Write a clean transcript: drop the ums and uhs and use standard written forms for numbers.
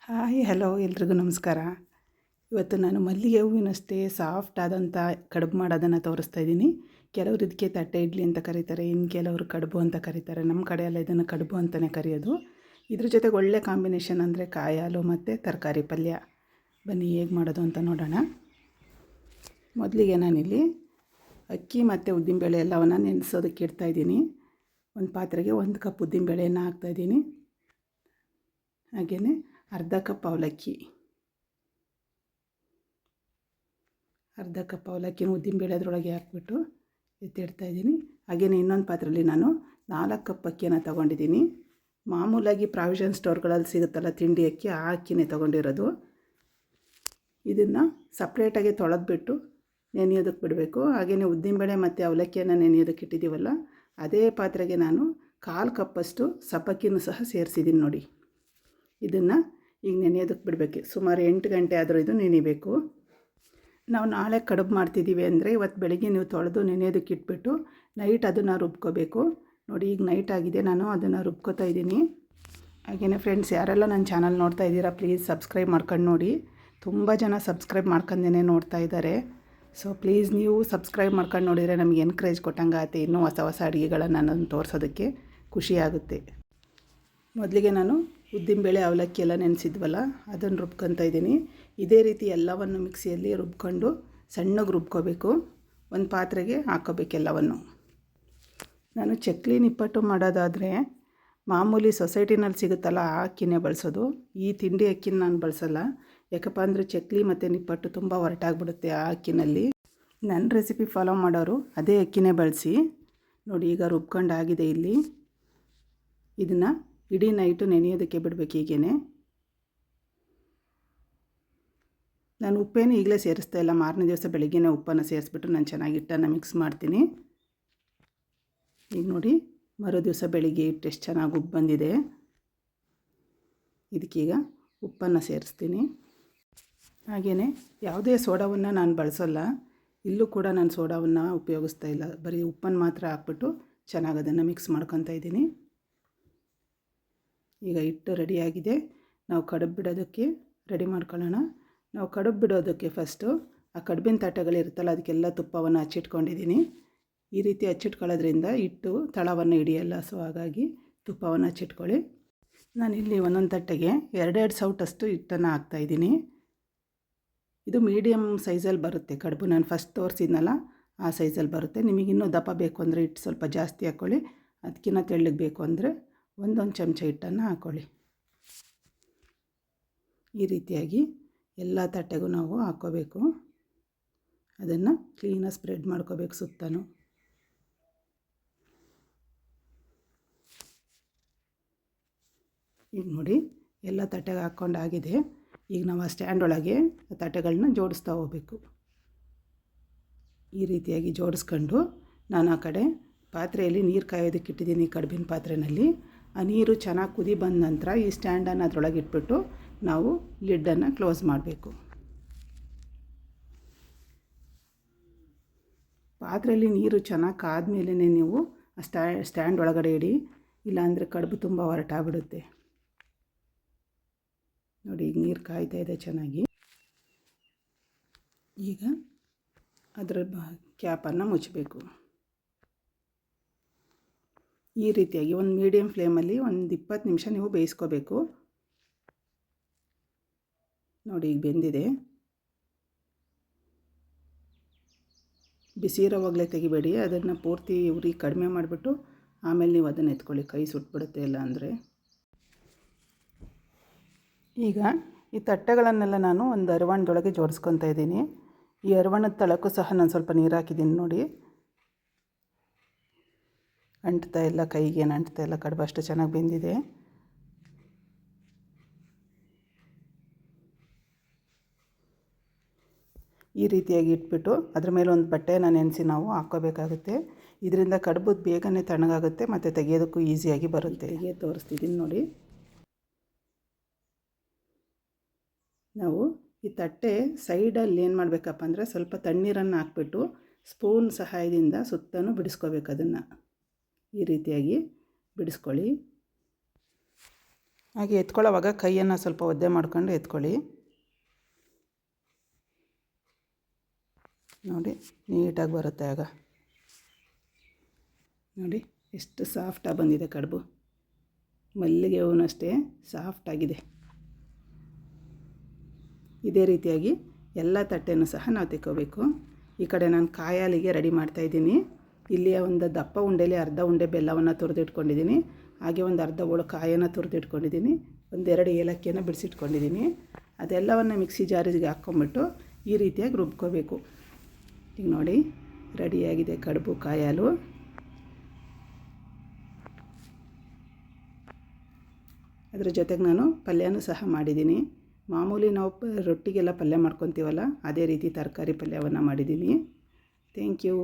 Hi hello ಎಲ್ರಿಗೂ ನಮಸ್ಕಾರ. ಇವತ್ತು ನಾನು ಮಲ್ಲಿಗೆ ಹೂವಿನಷ್ಟೇ ಸಾಫ್ಟ್ ಆದಂಥ ಕಡುಬು ಮಾಡೋದನ್ನು ತೋರಿಸ್ತಾ ಇದ್ದೀನಿ. ಕೆಲವರು ಇದಕ್ಕೆ ತಟ್ಟೆ ಇಡ್ಲಿ ಅಂತ ಕರೀತಾರೆ, ಇನ್ನು ಕೆಲವರು ಕಡುಬು ಅಂತ ಕರೀತಾರೆ. ನಮ್ಮ ಕಡೆ ಎಲ್ಲ ಇದನ್ನು ಕಡುಬು ಅಂತಲೇ ಕರೆಯೋದು. ಇದ್ರ ಜೊತೆಗೆ ಒಳ್ಳೆ ಕಾಂಬಿನೇಷನ್ ಅಂದರೆ ಕಾಯಿ ಹಾಲು ಮತ್ತು ತರಕಾರಿ ಪಲ್ಯ. ಬನ್ನಿ ಹೇಗೆ ಮಾಡೋದು ಅಂತ ನೋಡೋಣ. ಮೊದಲಿಗೆ ನಾನಿಲ್ಲಿ ಅಕ್ಕಿ ಮತ್ತು ಉದ್ದಿನಬೇಳೆ ಎಲ್ಲವನ್ನು ನೆನೆಸೋದಕ್ಕೆ ಇಡ್ತಾಯಿದ್ದೀನಿ. ಒಂದು ಪಾತ್ರೆಗೆ 1 ಕಪ್ ಉದ್ದಿನಬೇಳೆಯನ್ನು ಹಾಕ್ತಾಯಿದ್ದೀನಿ. ಹಾಗೆಯೇ ಅರ್ಧ ಕಪ್ ಅವಲಕ್ಕಿ ಉದ್ದಿನಬೇಳೆ ಅದರೊಳಗೆ ಹಾಕ್ಬಿಟ್ಟು ಎತ್ತಿಡ್ತಾಯಿದ್ದೀನಿ. ಹಾಗೆಯೇ ಇನ್ನೊಂದು ಪಾತ್ರೆಯಲ್ಲಿ ನಾನು 4 ಕಪ್ ಅಕ್ಕಿಯನ್ನು ತೊಗೊಂಡಿದ್ದೀನಿ. ಮಾಮೂಲಾಗಿ ಪ್ರಾವಿಷನ್ ಸ್ಟೋರ್ಗಳಲ್ಲಿ ಸಿಗುತ್ತಲ್ಲ ತಿಂಡಿ ಅಕ್ಕಿ, ಆ ಅಕ್ಕಿನೇ ತೊಗೊಂಡಿರೋದು. ಇದನ್ನು ಸಪ್ರೇಟಾಗಿ ತೊಳೆದ್ಬಿಟ್ಟು ನೆನೆಯೋದಕ್ಕೆ ಬಿಡಬೇಕು. ಹಾಗೆಯೇ ಉದ್ದಿನಬೇಳೆ ಮತ್ತು ಅವಲಕ್ಕಿಯನ್ನು ನೆನೆಯೋದಕ್ಕೆ ಇಟ್ಟಿದ್ದೀವಲ್ಲ, ಅದೇ ಪಾತ್ರೆಗೆ ನಾನು 1/4 ಕಪ್ಪಷ್ಟು ಸಬ್ಬಕ್ಕಿನೂ ಸಹ ಸೇರಿಸಿದ್ದೀನಿ ನೋಡಿ. ಇದನ್ನು ಈಗ ನೆನೆಯೋದಕ್ಕೆ ಬಿಡಬೇಕು. ಸುಮಾರು 8 ಗಂಟೆ ಆದರೂ ಇದು ನೆನೆಯಬೇಕು. ನಾವು ನಾಳೆ ಕಡುಬು ಮಾಡ್ತಿದ್ದೀವಿ ಅಂದರೆ ಇವತ್ತು ಬೆಳಿಗ್ಗೆ ನೀವು ತೊಳೆದು ನೆನೆಯೋದಕ್ಕೆ ಇಟ್ಬಿಟ್ಟು ನೈಟ್ ಅದನ್ನು ರುಬ್ಕೋಬೇಕು. ನೋಡಿ ಈಗ ನೈಟ್ ಆಗಿದೆ, ನಾನು ಅದನ್ನು ರುಬ್ಕೋತಾ ಇದ್ದೀನಿ. ಹಾಗೆಯೇ ಫ್ರೆಂಡ್ಸ್, ಯಾರೆಲ್ಲ ನನ್ನ ಚಾನಲ್ ನೋಡ್ತಾ ಇದ್ದೀರಾ ಪ್ಲೀಸ್ ಸಬ್ಸ್ಕ್ರೈಬ್ ಮಾಡ್ಕೊಂಡು ನೋಡಿ. ತುಂಬ ಜನ ಸಬ್ಸ್ಕ್ರೈಬ್ ಮಾಡ್ಕೊಂಡೇ ನೋಡ್ತಾ ಇದ್ದಾರೆ. ಸೊ ಪ್ಲೀಸ್ ನೀವು ಸಬ್ಸ್ಕ್ರೈಬ್ ಮಾಡ್ಕೊಂಡು ನೋಡಿದರೆ ನಮಗೆ ಎನ್ಕರೇಜ್ ಕೊಟ್ಟಂಗೆ ಆಗುತ್ತೆ. ಇನ್ನೂ ಹೊಸ ಹೊಸ ಅಡುಗೆಗಳನ್ನು ನಾನು ತೋರಿಸೋದಕ್ಕೆ ಖುಷಿಯಾಗುತ್ತೆ. ಮೊದಲಿಗೆ ನಾನು ಉದ್ದಿನಬೇಳೆ ಅವಲಕ್ಕಿ ಎಲ್ಲ ನೆನೆಸಿದ್ವಲ್ಲ ಅದನ್ನು ರುಬ್ಕೊತಾ ಇದ್ದೀನಿ. ಇದೇ ರೀತಿ ಎಲ್ಲವನ್ನು ಮಿಕ್ಸಿಯಲ್ಲಿ ರುಬ್ಕೊಂಡು ಸಣ್ಣಗೆ ರುಬ್ಕೋಬೇಕು. ಒಂದು ಪಾತ್ರೆಗೆ ಹಾಕ್ಕೋಬೇಕು ಎಲ್ಲವನ್ನು. ನಾನು ಚಕ್ಲಿ ನಿಪ್ಪಟ್ಟು ಮಾಡೋದಾದರೆ ಮಾಮೂಲಿ ಸೊಸೈಟಿನಲ್ಲಿ ಸಿಗುತ್ತಲ್ಲ ಆ ಅಕ್ಕಿನೇ ಬಳಸೋದು. ಈ ತಿಂಡಿ ಅಕ್ಕಿನ ನಾನು ಬಳಸಲ್ಲ. ಯಾಕಪ್ಪ ಅಂದರೆ ಚಕ್ಲಿ ಮತ್ತು ನಿಪ್ಪಟ್ಟು ತುಂಬ ಹೊರಟಾಗ್ಬಿಡುತ್ತೆ ಆ ಅಕ್ಕಿನಲ್ಲಿ. ನನ್ನ ರೆಸಿಪಿ ಫಾಲೋ ಮಾಡೋರು ಅದೇ ಅಕ್ಕಿನೇ ಬಳಸಿ. ನೋಡಿ ಈಗ ರುಬ್ಕೊಂಡು ಆಗಿದೆ. ಇಲ್ಲಿ ಇದನ್ನು ಇಡೀ ನೈಟು ನೆನೆಯೋದಕ್ಕೆ ಬಿಡಬೇಕು. ಹೀಗೇ ನಾನು ಉಪ್ಪೇನು ಈಗಲೇ ಸೇರಿಸ್ತಾ ಇಲ್ಲ, ಮಾರನೇ ದಿವಸ ಬೆಳಗ್ಗೆನೇ ಉಪ್ಪನ್ನು ಸೇರಿಸ್ಬಿಟ್ಟು ನಾನು ಚೆನ್ನಾಗಿ ಹಿಟ್ಟನ್ನು ಮಿಕ್ಸ್ ಮಾಡ್ತೀನಿ. ಈಗ ನೋಡಿ ಮರು ದಿವಸ ಬೆಳಿಗ್ಗೆ ಹಿಟ್ಟು ಎಷ್ಟು ಚೆನ್ನಾಗಿ ಉಪ್ಪು ಬಂದಿದೆ. ಇದಕ್ಕೀಗ ಉಪ್ಪನ್ನು ಸೇರಿಸ್ತೀನಿ. ಹಾಗೆಯೇ ಯಾವುದೇ ಸೋಡಾವನ್ನು ನಾನು ಬಳಸೋಲ್ಲ. ಇಲ್ಲೂ ಕೂಡ ನಾನು ಸೋಡಾವನ್ನು ಉಪಯೋಗಿಸ್ತಾ ಇಲ್ಲ, ಬರೀ ಉಪ್ಪನ್ನು ಮಾತ್ರ ಹಾಕ್ಬಿಟ್ಟು ಚೆನ್ನಾಗಿ ಅದನ್ನು ಮಿಕ್ಸ್ ಮಾಡ್ಕೊತಾ ಇದ್ದೀನಿ. ಈಗ ಹಿಟ್ಟು ರೆಡಿಯಾಗಿದೆ. ನಾವು ಕಡುಬು ಬಿಡೋದಕ್ಕೆ ರೆಡಿ ಮಾಡ್ಕೊಳ್ಳೋಣ. ನಾವು ಕಡುಬು ಬಿಡೋದಕ್ಕೆ ಫಸ್ಟು ಆ ಕಡುಬಿನ ತಟ್ಟೆಗಳಿರುತ್ತಲ್ಲ ಅದಕ್ಕೆಲ್ಲ ತುಪ್ಪವನ್ನು ಹಚ್ಚಿಟ್ಕೊಂಡಿದ್ದೀನಿ. ಈ ರೀತಿ ಹಚ್ಚಿಟ್ಕೊಳ್ಳೋದ್ರಿಂದ ಹಿಟ್ಟು ತಳವನ್ನು ಹಿಡಿಯಲ್ಲ. ಸೊ ಹಾಗಾಗಿ ತುಪ್ಪವನ್ನು ಹಚ್ಚಿಟ್ಕೊಳ್ಳಿ. ನಾನಿಲ್ಲಿ ಒಂದೊಂದು ತಟ್ಟೆಗೆ 2 ಸೌಟಷ್ಟು ಹಿಟ್ಟನ್ನು ಹಾಕ್ತಾಯಿದ್ದೀನಿ. ಇದು ಮೀಡಿಯಮ್ ಸೈಜಲ್ಲಿ ಬರುತ್ತೆ ಕಡುಬು. ನಾನು ಫಸ್ಟ್ ತೋರಿಸಿದ್ನಲ್ಲ ಆ ಸೈಜಲ್ಲಿ ಬರುತ್ತೆ. ನಿಮಗಿನ್ನೂ ದಪ್ಪ ಬೇಕು ಅಂದರೆ ಹಿಟ್ಟು ಸ್ವಲ್ಪ ಜಾಸ್ತಿ ಹಾಕ್ಕೊಳ್ಳಿ. ಅದಕ್ಕಿಂತ ತೆಳ್ಳಗೆ ಬೇಕು ಅಂದರೆ 1 ಚಮಚ ಹಿಟ್ಟನ್ನು ಹಾಕ್ಕೊಳ್ಳಿ. ಈ ರೀತಿಯಾಗಿ ಎಲ್ಲ ತಟ್ಟೆಗೂ ನಾವು ಹಾಕ್ಕೋಬೇಕು. ಅದನ್ನು ಕ್ಲೀನಾಗಿ ಸ್ಪ್ರೆಡ್ ಮಾಡ್ಕೋಬೇಕು ಸುತ್ತಲೂ. ಈಗ ನೋಡಿ ಎಲ್ಲ ತಟ್ಟೆಗೆ ಹಾಕ್ಕೊಂಡಾಗಿದೆ. ಈಗ ನಾವು ಆ ಸ್ಟ್ಯಾಂಡ್ ಒಳಗೆ ತಟ್ಟೆಗಳನ್ನ ಜೋಡಿಸ್ತಾ ಹೋಗಬೇಕು. ಈ ರೀತಿಯಾಗಿ ಜೋಡಿಸ್ಕೊಂಡು ನಾನು ಆ ಕಡೆ ಪಾತ್ರೆಯಲ್ಲಿ ನೀರು ಕಾಯೋದಕ್ಕೆ ಇಟ್ಟಿದ್ದೀನಿ. ಕಡುಬಿನ ಪಾತ್ರೆಯಲ್ಲಿ ಆ ನೀರು ಚೆನ್ನಾಗಿ ಕುದಿ ಬಂದ ನಂತರ ಈ ಸ್ಟ್ಯಾಂಡನ್ನು ಅದರೊಳಗೆ ಇಟ್ಬಿಟ್ಟು ನಾವು ಲಿಡ್ಡನ್ನು ಕ್ಲೋಸ್ ಮಾಡಬೇಕು. ಪಾತ್ರೆಯಲ್ಲಿ ನೀರು ಚೆನ್ನಾಗಿ ಕಾದ್ಮೇಲೆ ನೀವು ಆ ಸ್ಟ್ಯಾಂಡ್ ಒಳಗಡೆ ಇಡಿ, ಇಲ್ಲಾಂದರೆ ಕಡುಬು ತುಂಬ ಹೊರಟಾಗ್ಬಿಡುತ್ತೆ. ನೋಡಿ ಈಗ ನೀರು ಕಾಯ್ತಾ ಇದೆ ಚೆನ್ನಾಗಿ. ಈಗ ಅದರ ಕ್ಯಾಪನ್ನು ಮುಚ್ಚಬೇಕು. ಈ ರೀತಿಯಾಗಿ ಒಂದು ಮೀಡಿಯಮ್ ಫ್ಲೇಮಲ್ಲಿ ಒಂದು 20 ನಿಮಿಷ ನೀವು ಬೇಯಿಸ್ಕೋಬೇಕು. ನೋಡಿ ಈಗ ಬೆಂದಿದೆ. ಬಿಸಿ ಇರೋವಾಗಲೇ ತೆಗಿಬೇಡಿ, ಅದನ್ನು ಪೂರ್ತಿ ಉರಿ ಕಡಿಮೆ ಮಾಡಿಬಿಟ್ಟು ಆಮೇಲೆ ನೀವು ಅದನ್ನು ಎತ್ಕೊಳ್ಳಿ, ಕೈ ಸುಟ್ಬಿಡುತ್ತೆ ಇಲ್ಲ ಅಂದರೆ. ಈಗ ಈ ತಟ್ಟೆಗಳನ್ನೆಲ್ಲ ನಾನು ಒಂದು ಅರವಾಣದೊಳಗೆ ಜೋಡಿಸ್ಕೊತಾ ಇದ್ದೀನಿ. ಈ ಅರವಾಣದ ತಳಕ್ಕೂ ಸಹ ನಾನು ಸ್ವಲ್ಪ ನೀರು ಹಾಕಿದ್ದೀನಿ. ನೋಡಿ ಅಂಟ್ತಾ ಇಲ್ಲ, ಕೈಗೇನು ಅಂಟ್ತಾ ಇಲ್ಲ. ಕಡುಬು ಅಷ್ಟು ಚೆನ್ನಾಗಿ ಬೆಂದಿದೆ. ಈ ರೀತಿಯಾಗಿ ಇಟ್ಬಿಟ್ಟು ಅದ್ರ ಮೇಲೆ ಒಂದು ಬಟ್ಟೆಯನ್ನು ನೆನೆಸಿ ನಾವು ಹಾಕ್ಕೋಬೇಕಾಗುತ್ತೆ. ಇದರಿಂದ ಕಡುಬು ಬೇಗನೆ ತಣ್ಣಗಾಗುತ್ತೆ ಮತ್ತು ತೆಗೆಯೋದಕ್ಕೂ ಈಸಿಯಾಗಿ ಬರುತ್ತೆ. ಹೀಗೆ ತೋರಿಸ್ತಿದ್ದೀನಿ ನೋಡಿ. ನಾವು ಈ ತಟ್ಟೆ ಸೈಡಲ್ಲಿ ಏನು ಮಾಡಬೇಕಪ್ಪ ಅಂದರೆ ಸ್ವಲ್ಪ ತಣ್ಣೀರನ್ನು ಹಾಕ್ಬಿಟ್ಟು ಸ್ಪೂನ್ ಸಹಾಯದಿಂದ ಸುತ್ತಲೂ ಬಿಡಿಸ್ಕೋಬೇಕು. ಅದನ್ನು ಈ ರೀತಿಯಾಗಿ ಬಿಡಿಸ್ಕೊಳ್ಳಿ. ಹಾಗೆ ಎತ್ಕೊಳ್ಳೋವಾಗ ಕೈಯನ್ನು ಸ್ವಲ್ಪ ಒದ್ದೆ ಮಾಡ್ಕೊಂಡು ಎತ್ಕೊಳ್ಳಿ. ನೋಡಿ ನೀಟಾಗಿ ಬರುತ್ತೆ ಆಗ. ನೋಡಿ ಎಷ್ಟು ಸಾಫ್ಟಾಗಿ ಬಂದಿದೆ ಕಡುಬು. ಮಲ್ಲಿಗೆ ಹೂವು ಅಷ್ಟೇ ಸಾಫ್ಟಾಗಿದೆ. ಇದೇ ರೀತಿಯಾಗಿ ಎಲ್ಲ ತಟ್ಟೆನೂ ಸಹ ನಾವು ತೆಕ್ಕೋಬೇಕು. ಈ ಕಡೆ ನಾನು ಕಾಯಿ ಹಾಲಿಗೆ ರೆಡಿ ಮಾಡ್ತಾಯಿದ್ದೀನಿ. ಇಲ್ಲಿ ಒಂದು ದಪ್ಪ ಉಂಡೆಲಿ ಅರ್ಧ ಉಂಡೆ ಬೆಲ್ಲವನ್ನು ತುರಿದಿಟ್ಕೊಂಡಿದ್ದೀನಿ. ಹಾಗೆ ಒಂದು ಅರ್ಧ ಹೋಳು ಕಾಯನ್ನು ತುರಿದಿಟ್ಕೊಂಡಿದ್ದೀನಿ. ಒಂದೆರಡು ಏಲಕ್ಕಿಯನ್ನು ಬಿಡಿಸಿಟ್ಕೊಂಡಿದ್ದೀನಿ. ಅದೆಲ್ಲವನ್ನು ಮಿಕ್ಸಿ ಜಾರಿಗೆ ಹಾಕ್ಕೊಂಬಿಟ್ಟು ಈ ರೀತಿಯಾಗಿ ರುಬ್ಕೋಬೇಕು. ಈಗ ನೋಡಿ ರೆಡಿಯಾಗಿದೆ ಕಡುಬು ಕಾಯಿ ಹಾಲು. ಅದ್ರ ಜೊತೆಗೆ ನಾನು ಪಲ್ಯನೂ ಸಹ ಮಾಡಿದ್ದೀನಿ. ಮಾಮೂಲಿ ನಾವು ರೊಟ್ಟಿಗೆಲ್ಲ ಪಲ್ಯ ಮಾಡ್ಕೊತೀವಲ್ಲ ಅದೇ ರೀತಿ ತರಕಾರಿ ಪಲ್ಯವನ್ನು ಮಾಡಿದ್ದೀನಿ. Thank you.